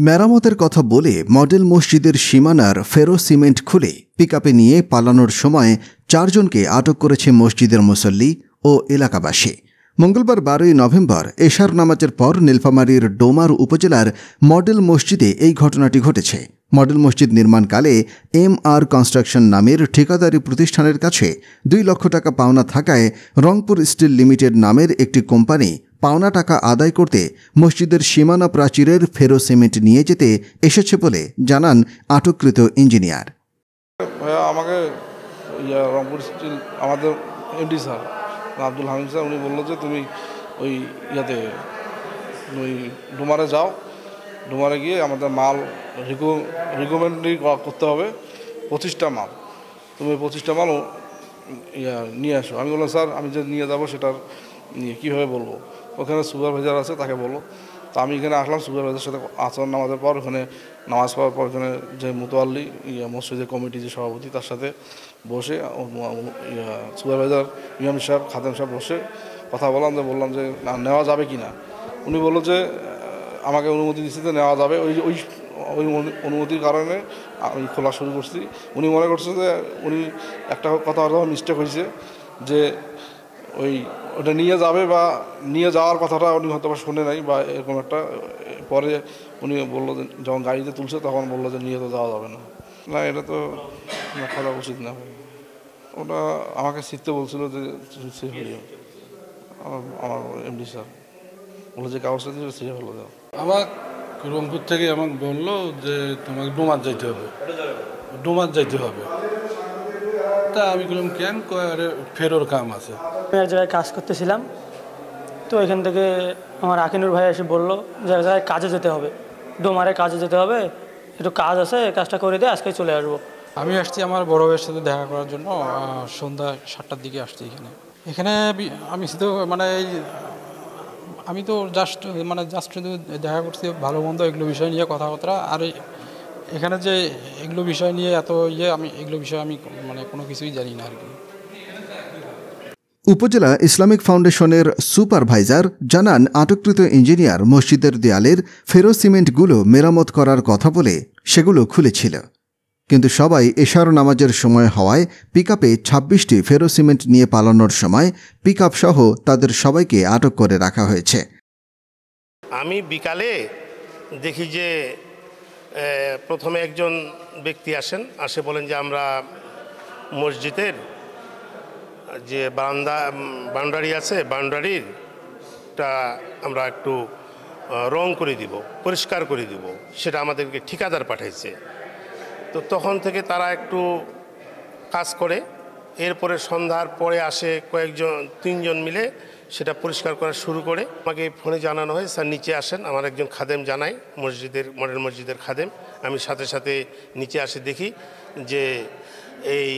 মেরামতের কথা বলে মডেল মসজিদের সীমানার ফেরো সিমেন্ট খুলে পিকআপে নিয়ে পালানোর সময় 4 জনকে আটক করেছে মসজিদের মুসল্লি ও এলাকাবাসী। মঙ্গলবার 12 নভেম্বর এশার নামাজের পর নীলফামারীর ডোমার উপজেলার মডেল মসজিদে এই ঘটনাটি ঘটেছে। মডেল মসজিদ নির্মাণকালে MR কনস্ট্রাকশন নামের ঠিকাদারি প্রতিষ্ঠানের কাছে 2 লক্ষ টাকা পাওনা থাকায় রংপুর স্টিল লিমিটেড নামের একটি কোম্পানি পাওনা টাকা আদায় করতে মসজিদের সীমানা প্রাচীরের ফেরো সিমেন্ট নিয়ে যেতে এসেছে বলে জানান আটককৃত ইঞ্জিনিয়ার। আমাকে রংপুর স্টিল আমাদের MD sir Abdul Hamid sir উনি বললো যে তুমি ওই ওই ডোমারে যাও, ডোমারে গিয়ে আমাদের মাল রিকমেন্ডি করতে হবে 25টা মাল, তুমি 25টা মাল নিয়ে আসো। আমি বললাম স্যার আমি যে নিয়ে যাবো সেটার কীভাবে বলবো, ওখানে সুপারভাইজার আছে তাকে বলো। তো আমি এখানে আসলাম, সুপারভাইজারের সাথে আসর নামাজের পর ওখানে নামাজ পড়ার পর ওখানে যে মুতোয়াল্লি মসজিদের কমিটি যে সভাপতি তার সাথে বসে সুপারভাইজার ইমাম সাহেব খাদেম সাহেব বসে কথা বললাম যে নেওয়া যাবে কি না। উনি বললো যে আমাকে অনুমতি দিচ্ছে যে নেওয়া যাবে। ওই অনুমতির কারণে আমি খোলা শুরু করছি। উনি মনে করছে যে উনি একটা কথা মিস্টেক হয়েছে যে ওটা নিয়ে যাবে বা নিয়ে যাওয়ার কথাটা উনি হয়তো বা শুনে নাই বা এরকম একটা। পরে উনি বললো যে যখন গাড়িতে তুলছে তখন বললো যে নিয়ে তো যাওয়া যাবে না। না, এটা তো করা উচিত না। ওটা আমাকে শিখতে বলছিল যে আমার এমডি স্যার বললো যে কাগজটা দিয়ে সে হলো যাও। আমার রংপুর থেকে আমাকে বললো যে তোমাকে ডোমার যাইতে হবে। তা আমি বললাম কেন, ফেরোর কাম আছে। আমি এক জায়গায় কাজ করতেছিলাম, তো এখান থেকে আমার আকিনুর ভাই এসে বললো যে এক জায়গায় কাজে যেতে হবে, ডোমারে কাজে যেতে হবে, একটু কাজ আছে, কাজটা করে দিয়ে আজকে চলে আসবো। আমি আসছি আমার বড় ভাইয়ের সাথে দেখা করার জন্য। সন্ধ্যা 7টার দিকে আসছি এখানে আমি শুধু আমি তো জাস্ট শুধু দেখা করছি ভালো মন্দ এগুলো বিষয় নিয়ে কথাবার্তা। আর এখানে যে এগুলো বিষয় নিয়ে এত আমি এগুলো বিষয়ে আমি কোনো কিছুই জানি না আর কি। উপজেলা ইসলামিক ফাউন্ডেশনের সুপারভাইজার জানান আটককৃত ইঞ্জিনিয়ার মসজিদের দেয়ালের ফেরো সিমেন্টগুলো মেরামত করার কথা বলে সেগুলো খুলেছিল, কিন্তু সবাই এশার নামাজের সময় হওয়ায় পিকআপে 26টি ফেরো সিমেন্ট নিয়ে পালানোর সময় পিকআপ সহ তাদের সবাইকে আটক করে রাখা হয়েছে। আমি বিকালে দেখি যে প্রথমে একজন ব্যক্তি আসে বলেন যে আমরা মসজিদের যে বাউন্ডারি আছে বাউন্ডারিটা আমরা একটু রং করে দিব, পরিষ্কার করে দিব, সেটা আমাদেরকে ঠিকাদার পাঠাইছে। তো তখন থেকে তারা একটু কাজ করে, এরপরে সন্ধ্যার পরে আসে 3 জন মিলে সেটা পরিষ্কার করা শুরু করে। আমাকে ফোনে জানানো হয় স্যার নিচে আসেন, আমার একজন খাদেম জানায় মডেল মসজিদের খাদেম। আমি সাথে সাথে নিচে আসে দেখি যে এই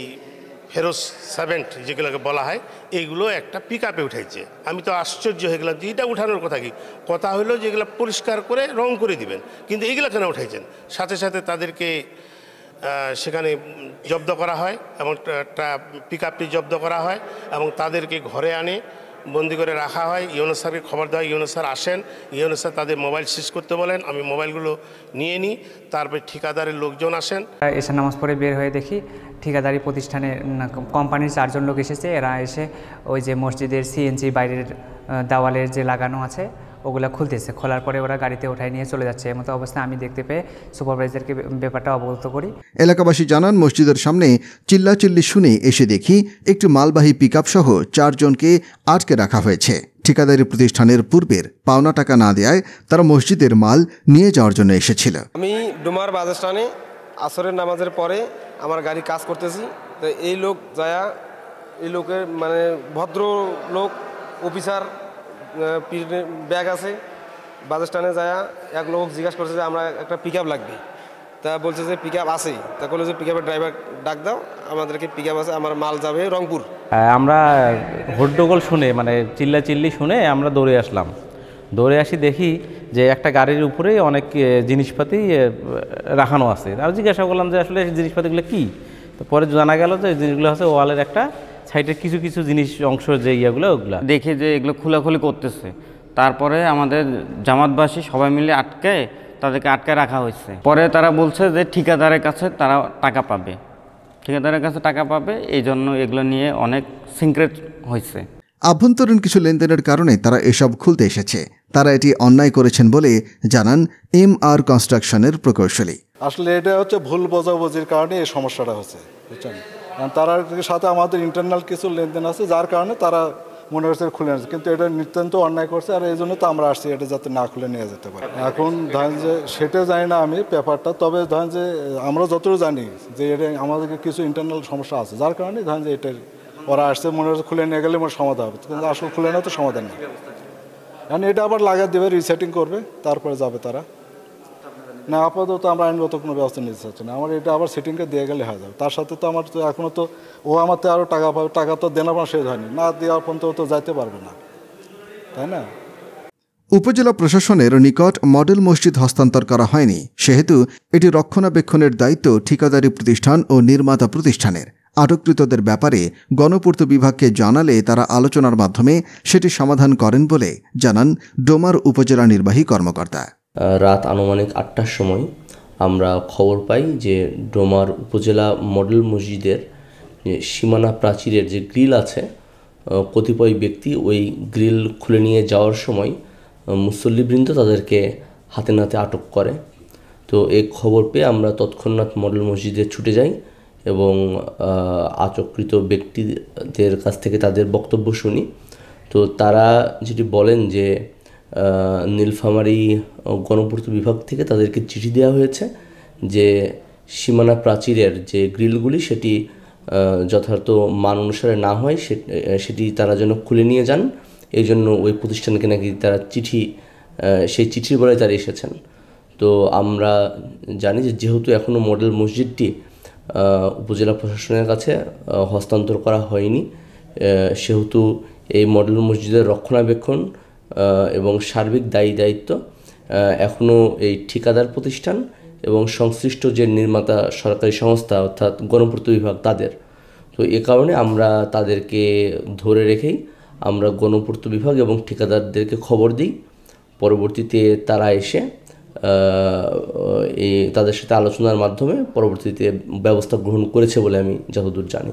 ফেরোস সিমেন্ট যেগুলোকে বলা হয় এইগুলো একটা পিকআপে উঠাইছে। আমি তো আশ্চর্য হয়ে গেলাম যে এটা উঠানোর কথা কি, কথা হলো যে এগুলো পরিষ্কার করে রং করে দিবেন, কিন্তু এইগুলো কেন উঠাইছেন। সাথে সাথে তাদেরকে সেখানে জব্দ করা হয় এবং পিকআপটি জব্দ করা হয় এবং তাদেরকে ঘরে আনে বন্দি করে রাখা হয়। ইউনুস স্যারকে খবর দেওয়া, ইউনুস স্যার আসেন, ইউনুস স্যার তাদের মোবাইল সিজ করতে বলেন, আমি মোবাইলগুলো নিয়ে নিই। তারপরে ঠিকাদারের লোকজন আসেন। এসে নামাজ পড়ে বের হয়ে দেখি ঠিকাদারি প্রতিষ্ঠানের কোম্পানির 4 জন লোক এসেছে। এরা এসে ওই যে মসজিদের CNG বাইরের দেওয়ালের যে লাগানো আছে ওগুলো খুলতেছে। খোলার পরে ওরা গাড়িতে উঠায় নিয়ে চলে যাচ্ছে। এমতো অবস্থায় আমি দেখতে পেয়ে সুপারভাইজারকে ব্যাপারটা অবগত করি। এলাকাবাসী জানান মসজিদের সামনে চিল্লাচিল্লি শুনে এসে দেখি একটি মালবাহী পিকআপ সহ 4 জনকে আটকে রাখা হয়েছে। ঠিকাদারি প্রতিষ্ঠানের পূর্বের পাওনা টাকা না দেওয়ায় তারা মসজিদের মাল নিয়ে যাওয়ার জন্য এসেছিল। আমি ডোমার বাস স্ট্যান্ডে আসরের নামাজের পরে আমার গাড়ি কাজ করতেছি। তো এই লোক এই লোকের ভদ্র লোক অফিসার ব্যাগ আছে, বাস স্ট্যান্ডে যায় এক লোক জিজ্ঞাসা করছে যে আমরা একটা পিকআপ লাগবে। তা বলছে যে পিকআপ আছে। তা বললো যে পিকআপের ড্রাইভার ডাক দাও, আমাদেরকে পিকআপ আছে, আমার মাল যাবে রংপুর। আমরা হট্টগোল শুনে চিল্লাচিল্লি শুনে আমরা দৌড়ে আসি দেখি যে একটা গাড়ির উপরে অনেক জিনিসপাতি রাখানো আছে। আমি জিজ্ঞাসা করলাম যে আসলে জিনিসপাতিগুলো কী। তো পরে জানা গেল যে জিনিসগুলো হচ্ছে ওয়ালের একটা সাইডের কিছু জিনিস অংশ যে ওগুলো দেখে যে এগুলো খোলাখুলি করতেছে। তারপরে আমাদের জামাতবাসী সবাই মিলে আটকে তাদেরকে আটকে রাখা হয়েছে। পরে তারা বলছে যে ঠিকাদারের কাছে তারা টাকা পাবে, ঠিকাদারের কাছে টাকা পাবে, এই জন্য এগুলো নিয়ে অনেক সিক্রেট হয়েছে। আভ্যন্তরীণ কিছু লেনদেনের কারণে তারা এসব খুলতে এসেছে। তারা এটি অন্যায় করেছেন বলে জানান MR কনস্ট্রাকশনের প্রকৌশলী। আসলে এটা হচ্ছে ভুল বোঝাবুঝির কারণে এই সমস্যাটা হচ্ছে, বুঝছেন। তার সাথে আমাদের ইন্টারনাল কিছু লেনদেন আছে, যার কারণে তারা মনে করছে খুলে নিচ্ছে, কিন্তু এটা নিতান্ত অন্যায় করছে। আর এই জন্য তো আমরা আসছি এটা যাতে না খুলে নিয়ে যেতে পারে। এখন ধরেন যে সেটা জানি না আমি পেপারটা, তবে ধরেন যে আমরা যতটুকু জানি যে এটা আমাদেরকে কিছু ইন্টারনাল সমস্যা আছে, যার কারণে ধরেন যে এটার ওরা আসছে মনে হচ্ছে খুলে নিয়ে গেলে মনে সমাধান হবে, কিন্তু আসলে খুলে নেওয়া তো সমাধান না। কারণ এটা আবার লাগিয়ে দেবে, রিসেটিং করবে, তারপরে যাবে তারা। না, আপাতত আমরা আইনগত কোনো ব্যবস্থা নিতে চাচ্ছি না। আমার এটা আবার সেটিংটা দিয়ে গেলে হয়ে যাবে। তার সাথে তো আমার তো এখনও তো ও আমার তো আরও টাকা পাবে, টাকা তো দেনা পাওয়া শেষ হয়নি, না দেওয়ার পর্যন্ত তো যাইতে পারবে না, তাই না। উপজেলা প্রশাসনের নিকট মডেল মসজিদ হস্তান্তর করা হয়নি, সেহেতু এটি রক্ষণাবেক্ষণের দায়িত্ব ঠিকাদারি প্রতিষ্ঠান ও নির্মাতা প্রতিষ্ঠানের। আটককৃতদের ব্যাপারে গণপূর্ত বিভাগকে জানালে তারা আলোচনার মাধ্যমে সেটি সমাধান করেন বলে জানান ডোমার উপজেলা নির্বাহী কর্মকর্তা। রাত আনুমানিক 8টার সময় আমরা খবর পাই যে ডোমার উপজেলা মডেল মসজিদের সীমানা প্রাচীরের যে গ্রিল আছে, কতিপয় ব্যক্তি ওই গ্রিল খুলে নিয়ে যাওয়ার সময় মুসল্লিবৃন্দ তাদেরকে হাতে নাতে আটক করে। তো এই খবর পেয়ে আমরা তৎক্ষণাৎ মডেল মসজিদে ছুটে যাই এবং আটককৃত ব্যক্তিদের কাছ থেকে তাদের বক্তব্য শুনি। তো তারা যেটি বলেন যে নীলফামারী গণপূর্ত বিভাগ থেকে তাদেরকে চিঠি দেওয়া হয়েছে যে সীমানা প্রাচীরের যে গ্রিলগুলি সেটি যথার্থ মান অনুসারে না হয় সেটি তারা যেন খুলে নিয়ে যান। এই জন্য ওই প্রতিষ্ঠানকে নাকি তারা সেই চিঠির বলে তারা এসেছেন। তো আমরা জানি যে যেহেতু এখনও মডেল মসজিদটি উপজেলা প্রশাসনের কাছে হস্তান্তর করা হয়নি, সেহেতু এই মডেল মসজিদের রক্ষণাবেক্ষণ এবং সার্বিক দায়িত্ব এখনও এই ঠিকাদার প্রতিষ্ঠান এবং সংশ্লিষ্ট যে নির্মাতা সরকারি সংস্থা অর্থাৎ গণপূর্ত বিভাগ তাদের। তো এ কারণে আমরা তাদেরকে ধরে রেখেই আমরা গণপূর্ত বিভাগ এবং ঠিকাদারদেরকে খবর দিই। পরবর্তীতে তারা এসে তাদের সাথে আলোচনার মাধ্যমে পরবর্তীতে ব্যবস্থা গ্রহণ করেছে বলে আমি যতদূর জানি।